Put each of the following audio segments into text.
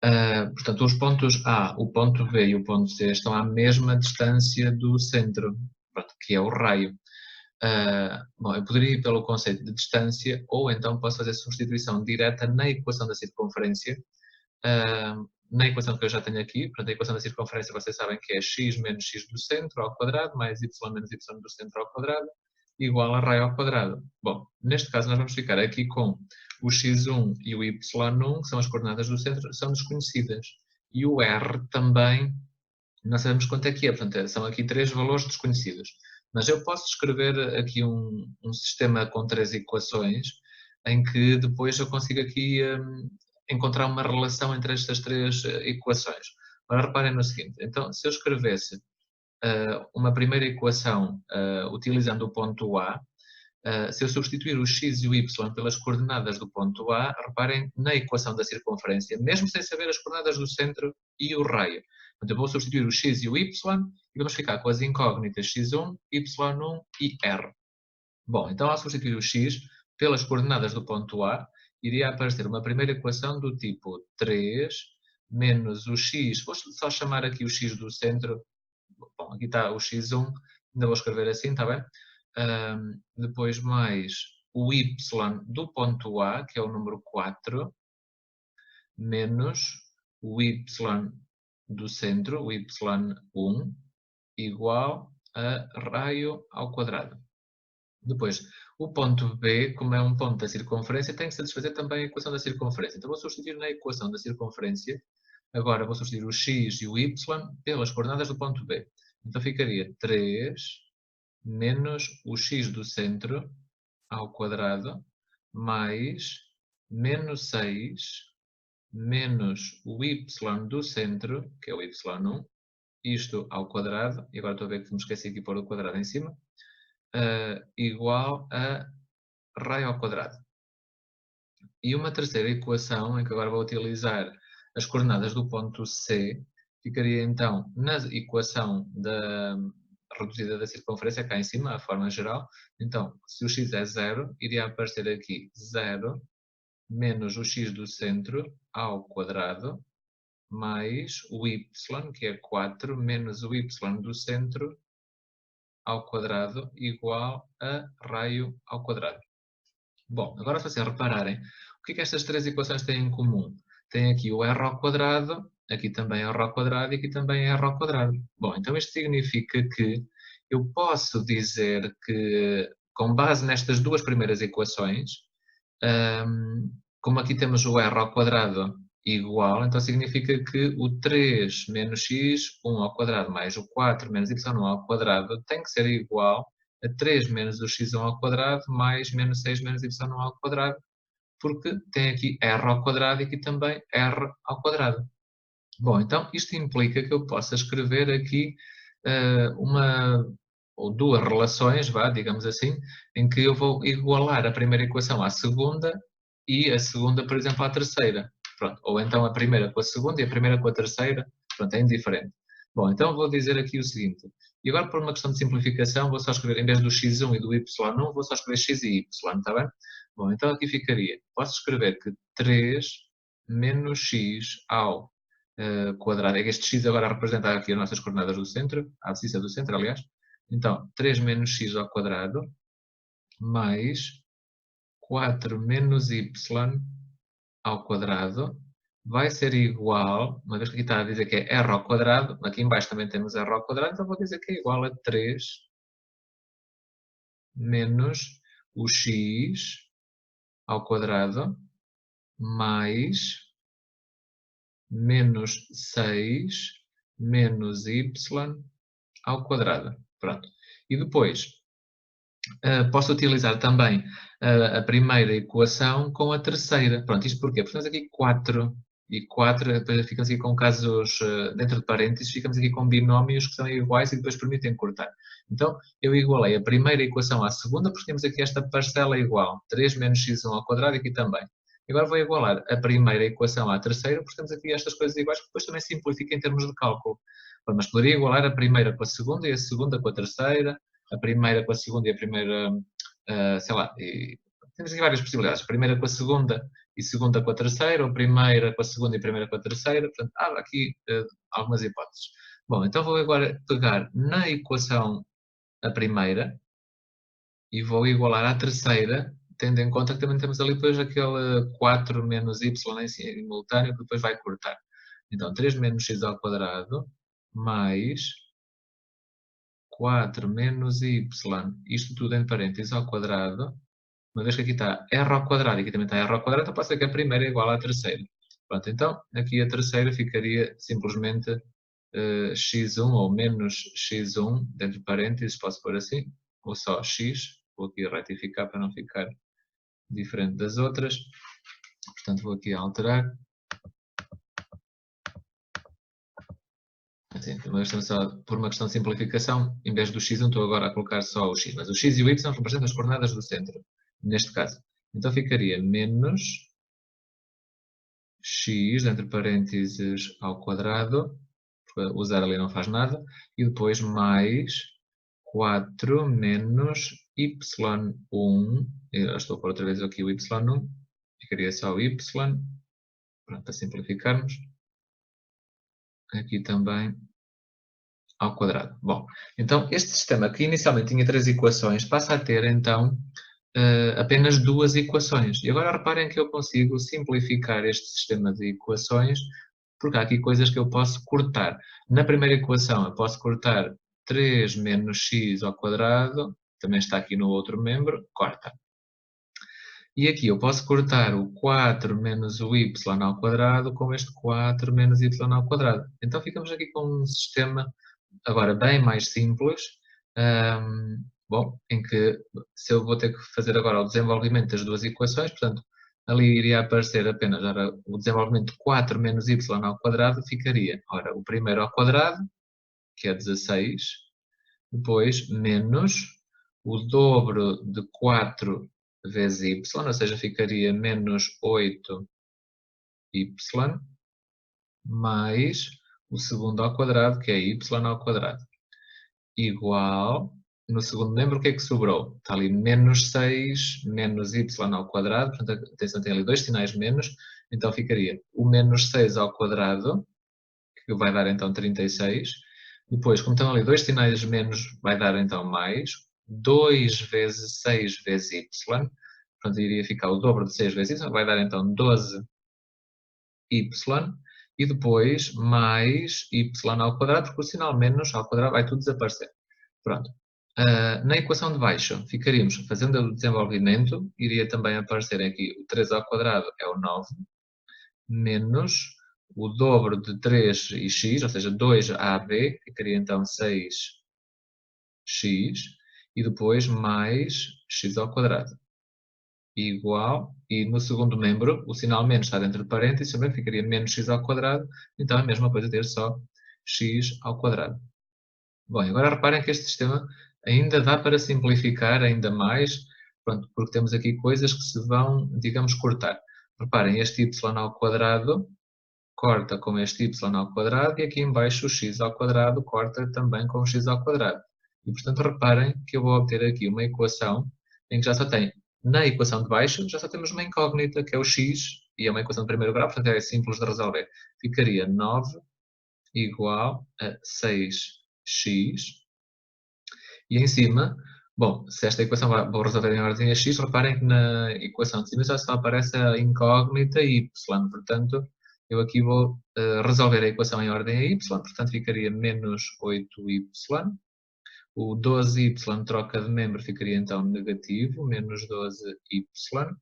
Portanto, os pontos A, o ponto B e o ponto C estão à mesma distância do centro, pronto, que é o raio. Bom, eu poderia ir pelo conceito de distância ou então posso fazer substituição direta na equação da circunferência. Na equação que eu já tenho aqui, portanto, a equação da circunferência vocês sabem que é x menos x do centro ao quadrado mais y menos y do centro ao quadrado igual a raio ao quadrado. Bom, neste caso nós vamos ficar aqui com o x1 e o y1, que são as coordenadas do centro, são desconhecidas. E o r também, não sabemos quanto é que é, portanto, são aqui três valores desconhecidos. Mas eu posso escrever aqui um sistema com três equações, em que depois eu consigo aqui encontrar uma relação entre estas três equações. Agora reparem no seguinte, então se eu escrevesse uma primeira equação utilizando o ponto A, se eu substituir o x e o y pelas coordenadas do ponto A, reparem na equação da circunferência, mesmo sem saber as coordenadas do centro e o raio. Portanto, eu vou substituir o x e o y e vamos ficar com as incógnitas x1, y1 e r. Bom, então ao substituir o x pelas coordenadas do ponto A, iria aparecer uma primeira equação do tipo 3 menos o x, vou só chamar aqui o x do centro. Bom, aqui está o x1, ainda vou escrever assim, está bem? Depois mais o y do ponto A, que é o número 4, menos o y do centro, o y1, igual a raio ao quadrado. Depois, o ponto B, como é um ponto da circunferência, tem que satisfazer também a equação da circunferência. Então vou substituir na equação da circunferência, agora vou substituir o x e o y pelas coordenadas do ponto B. Então ficaria 3 menos o x do centro ao quadrado mais menos 6 menos o y do centro, que é o y1, isto ao quadrado, e agora estou a ver que me esqueci aqui de pôr o quadrado em cima, igual a raio ao quadrado. E uma terceira equação, em que agora vou utilizar as coordenadas do ponto C, ficaria então na equação reduzida da circunferência, cá em cima, a forma geral. Então, se o x é 0, iria aparecer aqui 0 menos o x do centro ao quadrado mais o y, que é 4, menos o y do centro ao quadrado igual a raio ao quadrado. Bom, agora se vocês repararem, o que é que estas três equações têm em comum? Tem aqui o r ao quadrado, aqui também r ao quadrado e aqui também r ao quadrado. Bom, então isto significa que eu posso dizer que, com base nestas duas primeiras equações, como aqui temos o r ao quadrado igual, então significa que o 3 menos x, 1 ao quadrado, mais o 4 menos y1 ao quadrado tem que ser igual a 3 menos o x1 ao quadrado mais menos 6 menos y1 ao quadrado, porque tem aqui r ao quadrado e aqui também r ao quadrado. Bom, então isto implica que eu possa escrever aqui uma ou duas relações, digamos assim, em que eu vou igualar a primeira equação à segunda e a segunda, por exemplo, à terceira. Pronto, ou então a primeira com a segunda e a primeira com a terceira, pronto, é indiferente. Bom, então vou dizer aqui o seguinte, e agora por uma questão de simplificação vou só escrever, em vez do x1 e do y1, vou só escrever x e y, está bem? Bom, então aqui ficaria, posso escrever que 3 menos x ao quadrado, este x agora representa aqui as nossas coordenadas do centro, a abscissa do centro, aliás. Então, 3 menos x ao quadrado mais 4 menos y ao quadrado vai ser igual, uma vez que aqui está a dizer que é r ao quadrado, aqui em baixo também temos r ao quadrado, então vou dizer que é igual a 3 menos o x ao quadrado mais menos 6 menos y ao quadrado. Pronto. E depois, posso utilizar também a primeira equação com a terceira. Pronto, isto porquê? Porque temos aqui 4 e 4, depois ficamos aqui com casos, dentro de parênteses, ficamos aqui com binómios que são iguais e depois permitem cortar. Então, eu igualei a primeira equação à segunda, porque temos aqui esta parcela igual, 3 menos x1 ao quadrado e aqui também. Agora vou igualar a primeira equação à terceira, porque temos aqui estas coisas iguais, que depois também simplifica em termos de cálculo. Mas poderia igualar a primeira com a segunda e a segunda com a terceira, a primeira com a segunda e a primeira, sei lá, temos aqui várias possibilidades. A primeira com a segunda e segunda com a terceira, ou primeira com a segunda e primeira com a terceira. Portanto, há aqui algumas hipóteses. Bom, então vou agora pegar na equação a primeira e vou igualar à terceira, tendo em conta que também temos ali depois aquele 4 menos y em simultâneo que depois vai cortar. Então, 3 menos x ao quadrado mais 4 menos y, isto tudo em parênteses ao quadrado, uma vez que aqui está r ao quadrado e aqui também está r ao quadrado, então pode ser que a primeira é igual à terceira. Pronto, então aqui a terceira ficaria simplesmente x1 ou menos x1, dentro de parênteses, posso pôr assim, ou só x, vou aqui retificar para não ficar diferente das outras, portanto vou aqui alterar. Assim, por uma questão de simplificação, em vez do x1 estou agora a colocar só o x, mas o x e o y representam as coordenadas do centro, neste caso. Então ficaria menos x, entre parênteses, ao quadrado, usar ali não faz nada, e depois mais 4 menos y1, eu estou a pôr outra vez aqui o y1, ficaria só o y, pronto, para simplificarmos, aqui também ao quadrado. Bom, então este sistema que inicialmente tinha 3 equações passa a ter então apenas 2 equações. E agora reparem que eu consigo simplificar este sistema de equações porque há aqui coisas que eu posso cortar. Na primeira equação eu posso cortar 3 menos x ao quadrado, também está aqui no outro membro, corta. E aqui eu posso cortar o 4 menos o y ao quadrado com este 4 menos y ao quadrado. Então ficamos aqui com um sistema agora bem mais simples, bom, em que se eu vou ter que fazer agora o desenvolvimento das duas equações, portanto, ali iria aparecer apenas ora, o desenvolvimento de 4 menos y ao quadrado ficaria, ora, o primeiro ao quadrado, que é 16, depois menos o dobro de 4 vezes y, ou seja, ficaria menos 8y, mais o segundo ao quadrado, que é y ao quadrado, igual, no segundo membro, o que é que sobrou? Está ali menos 6 menos y ao quadrado, portanto, atenção, tem ali dois sinais menos, então ficaria o menos 6 ao quadrado, que vai dar então 36, depois, como estão ali dois sinais menos, vai dar então mais 2 vezes 6 vezes y, portanto, iria ficar o dobro de 6 vezes y, vai dar então 12y, e depois mais y ao quadrado, porque o sinal menos ao quadrado vai tudo desaparecer. Pronto. Na equação de baixo, ficaríamos fazendo o desenvolvimento, iria também aparecer aqui o 3 ao quadrado é o 9, menos o dobro de 3 e x, ou seja, 2ab, ficaria então 6x, e depois mais x ao quadrado, igual, e no segundo membro, o sinal menos está dentro de parênteses, também ficaria menos x ao quadrado, então é a mesma coisa ter só x ao quadrado. Bom, agora reparem que este sistema ainda dá para simplificar ainda mais, pronto, porque temos aqui coisas que se vão, digamos, cortar. Reparem, este y ao quadrado corta com este y ao quadrado e aqui em baixo o x ao quadrado corta também com o x ao quadrado. E, portanto, reparem que eu vou obter aqui uma equação em que já só tem, na equação de baixo, já só temos uma incógnita, que é o x, e é uma equação de primeiro grau, portanto é simples de resolver. Ficaria 9 igual a 6x, e em cima, bom, se esta equação vou resolver em ordem a x, reparem que na equação de cima já só aparece a incógnita y, portanto, eu aqui vou resolver a equação em ordem a y, portanto ficaria menos 8y, o 12y troca de membro ficaria então negativo, menos 12y,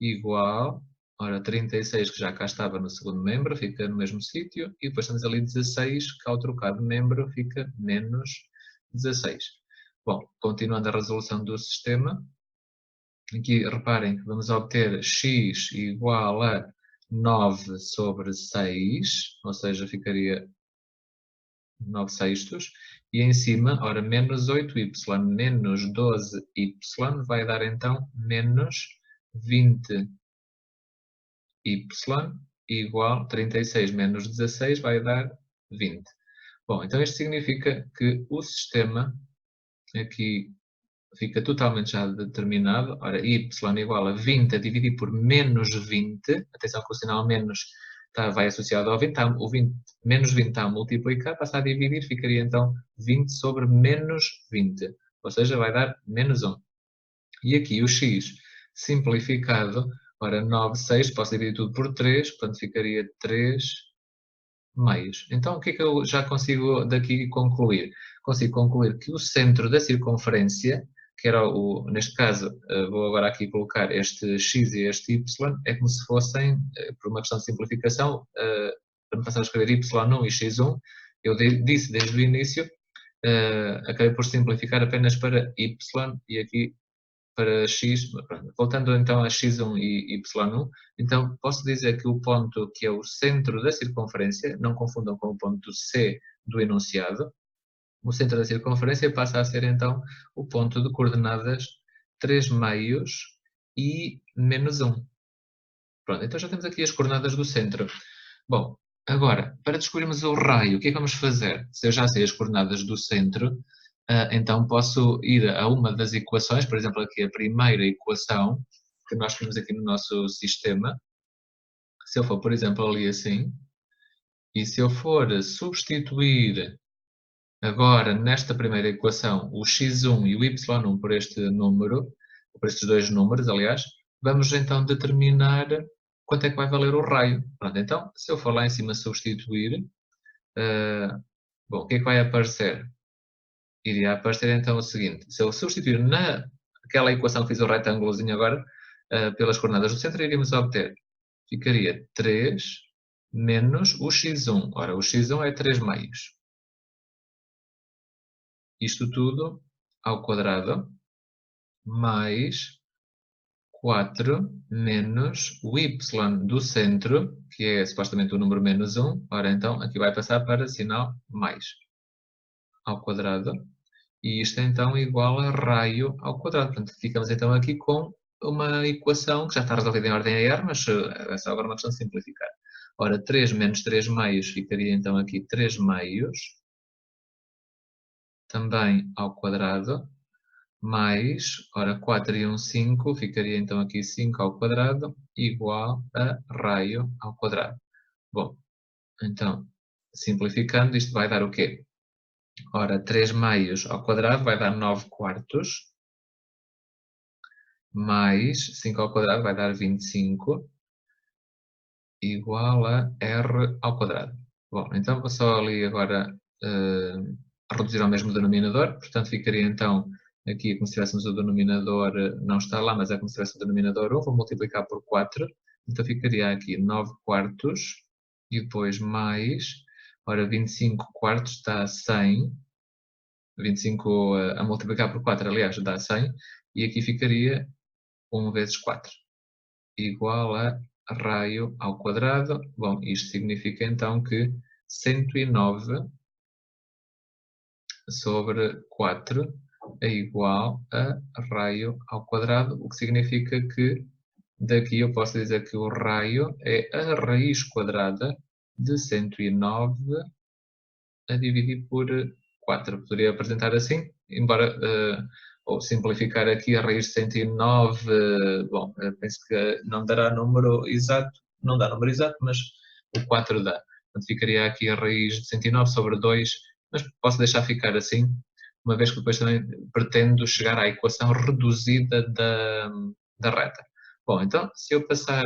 igual, ora 36 que já cá estava no segundo membro, fica no mesmo sítio, e depois temos ali 16 que ao trocar de membro fica menos 16. Bom, continuando a resolução do sistema, aqui reparem que vamos obter x igual a 9 sobre 6, ou seja, ficaria 9 sextos, e em cima, ora, menos 8y menos 12y vai dar então menos 20y igual 36 menos 16 vai dar 20. Bom, então isto significa que o sistema aqui fica totalmente já determinado. Ora, y igual a 20 a dividir por menos 20. Atenção que o sinal menos vai associado ao 20. O 20 menos 20 está a multiplicar, passa a dividir, ficaria então 20 sobre menos 20. Ou seja, vai dar menos 1. E aqui o x simplificado, ora 9, 6, posso dividir tudo por 3, portanto ficaria 3 meios. Então o que é que eu já consigo daqui concluir? Consigo concluir que o centro da circunferência, que era neste caso, vou agora aqui colocar este x e este y, é como se fossem, por uma questão de simplificação, para não passar a escrever y1 e x1, eu disse desde o início, acabei por simplificar apenas para y e aqui para x, voltando então a x1 e y1, então posso dizer que o ponto que é o centro da circunferência, não confundam com o ponto C do enunciado, o centro da circunferência passa a ser então o ponto de coordenadas 3 meios e menos 1. Pronto, então já temos aqui as coordenadas do centro. Bom, agora, para descobrirmos o raio, o que é que vamos fazer? Se eu já sei as coordenadas do centro, então posso ir a uma das equações, por exemplo, aqui a primeira equação que nós temos aqui no nosso sistema. Se eu for, por exemplo, ali assim, e se eu for substituir agora nesta primeira equação o x1 e o y1 por este número, por estes dois números, aliás, vamos então determinar quanto é que vai valer o raio. Pronto, então, se eu for lá em cima substituir, bom, o que é que vai aparecer? Iria aparecer então o seguinte, se eu substituir naquela equação que fiz o retângulozinho agora, pelas coordenadas do centro, iríamos obter, ficaria 3 menos o x1. Ora, o x1 é 3 meios. Isto tudo ao quadrado, mais 4 menos o y do centro, que é supostamente o número menos 1. Ora, então, aqui vai passar para sinal mais ao quadrado. E isto é então igual a raio ao quadrado. Portanto, ficamos então aqui com uma equação que já está resolvida em ordem linear, mas é só agora uma questão de simplificar. Ora, 3 menos 3 meios ficaria então aqui 3 meios, também ao quadrado, mais, ora, 4 e 1, 5, ficaria então aqui 5 ao quadrado, igual a raio ao quadrado. Bom, então, simplificando, isto vai dar o quê? Ora, 3 meios ao quadrado vai dar 9 quartos, mais 5 ao quadrado vai dar 25, igual a r ao quadrado. Bom, então vou só ali agora reduzir ao mesmo denominador, portanto ficaria então aqui como se tivéssemos o denominador, não está lá, mas é como se tivesse o denominador 1, vou multiplicar por 4, então ficaria aqui 9 quartos, e depois mais, ora 25 quartos dá 100, 25 a multiplicar por 4, aliás, dá 100, e aqui ficaria 1 vezes 4, igual a raio ao quadrado. Bom, isto significa então que 109 sobre 4 é igual a raio ao quadrado, o que significa que daqui eu posso dizer que o raio é a raiz quadrada de 109 a dividir por 4. Poderia apresentar assim, embora, ou simplificar aqui a raiz de 109, bom, penso que não dará número exato, não dá número exato, mas o 4 dá. Portanto, ficaria aqui a raiz de 109 sobre 2, mas posso deixar ficar assim, uma vez que depois também pretendo chegar à equação reduzida da reta. Bom, então, se eu passar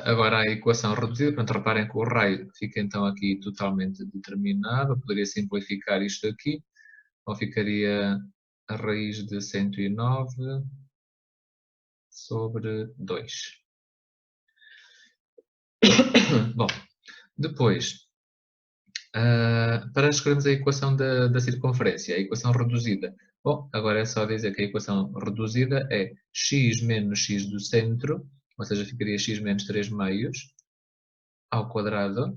agora à equação reduzida, portanto, reparem que o raio fica então aqui totalmente determinado. Eu poderia simplificar isto aqui, então ficaria a raiz de 109 sobre 2. Bom, depois, para escrevermos a equação da circunferência, a equação reduzida. Bom, agora é só dizer que a equação reduzida é x menos x do centro, ou seja, ficaria x menos 3 meios, ao quadrado,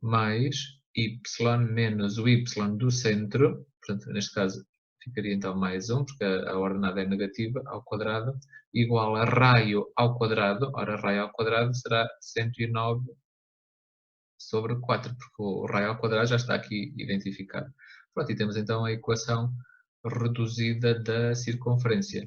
mais y menos o y do centro, portanto, neste caso ficaria então mais 1, porque a ordenada é negativa, ao quadrado, igual a raio ao quadrado. Ora, raio ao quadrado será 109 sobre 4, porque o raio ao quadrado já está aqui identificado. Pronto, e temos então a equação reduzida da circunferência.